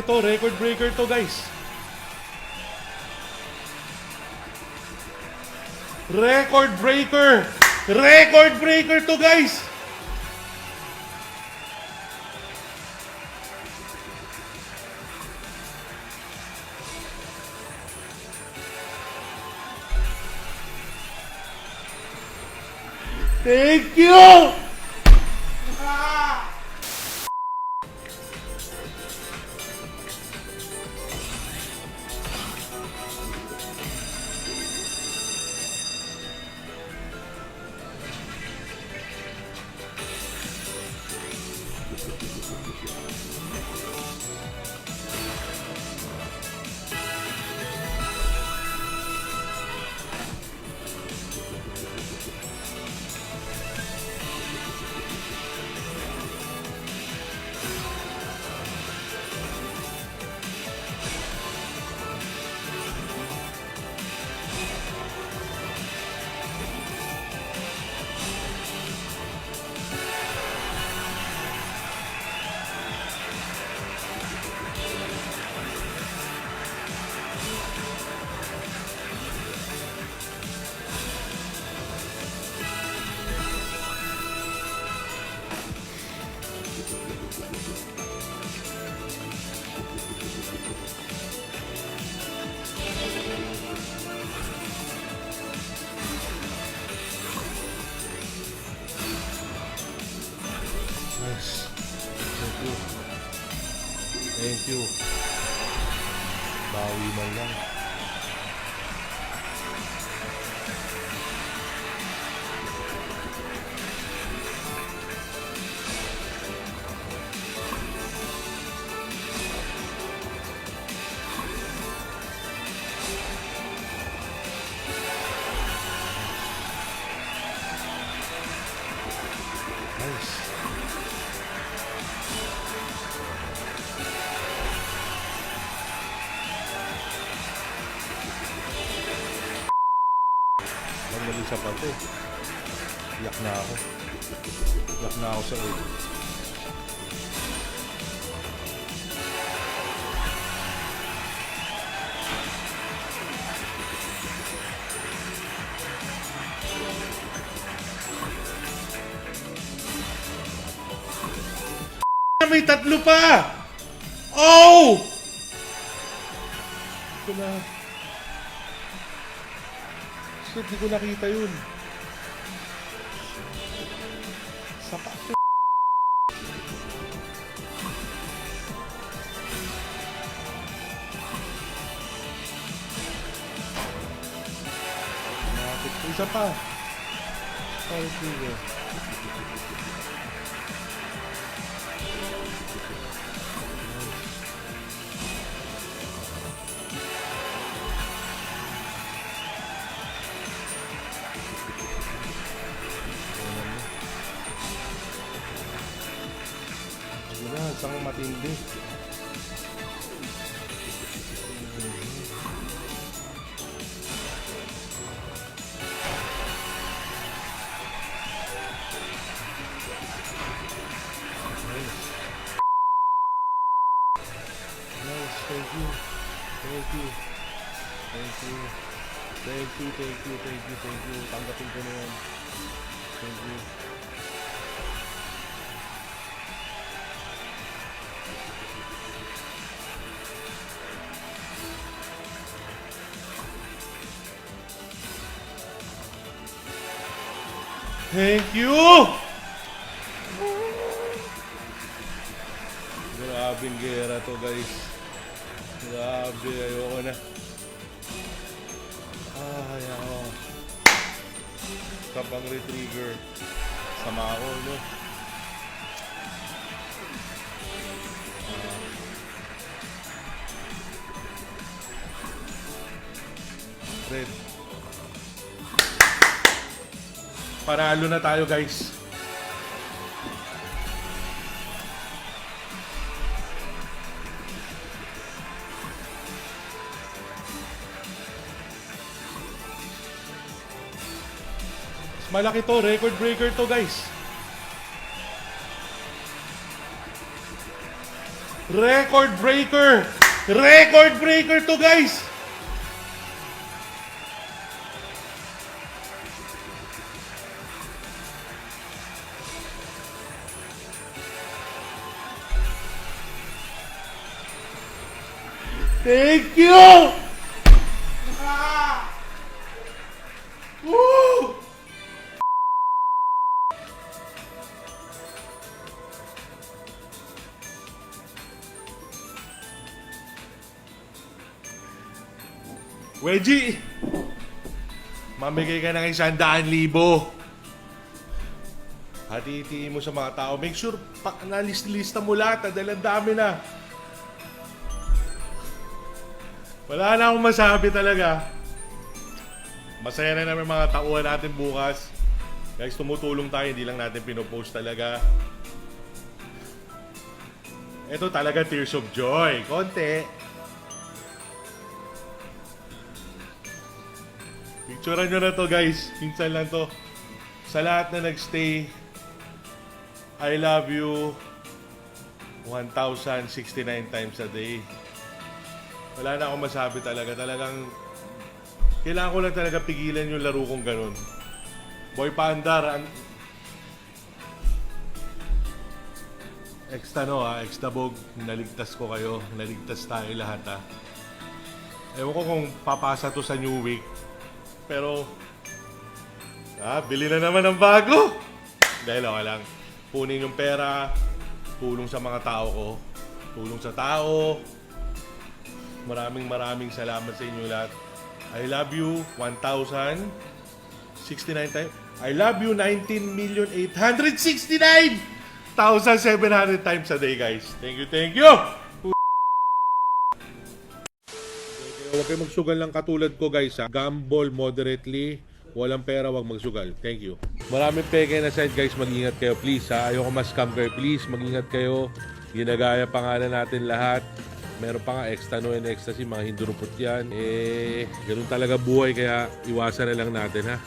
to, record breaker to guys. Record breaker! Record breaker to guys! Thank you! Nice. Thank you. Thank you. Bawi man lang. Nice. Mali sa pati. Iyak na ako. Iyak na ako sa ulo. May tatlo pa! Oh! Ito na. Shit, di ko nakita yun. Sapa. Isa pa. Sorry, sige. Isang matindi. Nice, thank you. Thank you. Thank you. Thank you, thank you, thank you, thank you. Tanggapin ko na yan. Thank you. Thank you! Grabing gera to guys. Grabe, ayoko na. Ayoko. Kapang retrigger. Sama ako, no? Red. Panalo na tayo guys. Mas malaki to, record breaker to guys. Record breaker! Record breaker to, guys! Thank you! Ah! Woo! Wedgie! Mamigay ka ng 100,000. Hati-hitiin mo sa mga tao. Make sure na-lista mo lahat. Dahil ang dami na. Wala na akong masabi talaga. Masaya na namin mga tauhan natin bukas. Guys, tumutulong tayo. Hindi lang natin pinopost talaga. Ito talaga tears of joy. Konti. Picturean nyo na to, guys. Minsan lang to. Sa lahat na nagstay, I love you 1,069 times a day. Wala na akong masabi talaga. Talagang kailangan ko lang talaga pigilan yung laro kong ganun. Boy Pandar, Extabog, naligtas ko kayo. Naligtas tayo lahat, ha. Ewan ko kung papasa to sa New Week. Pero, bili na naman ng bago. Dahil okay lang. Punin yung pera, tulong sa mga tao ko, tulong sa tao. Maraming salamat sa inyo lahat. I love you 1,069 times. I love you 19,869,700 times a day, guys. Thank you, thank you! Huwag kayo magsugal lang katulad ko, guys, ha. Gamble moderately. Walang pera, wag magsugal. Thank you. Maraming peke na side, guys. Mag-ingat kayo, please, ha. Ayoko mas-scam kayo, please. Mag-ingat kayo. Ginagaya pangalan natin lahat. Meron pa nga Extano and Ecstasy, mga hindurupot yan. Ganun talaga buhay, kaya iwasan na lang natin, ha.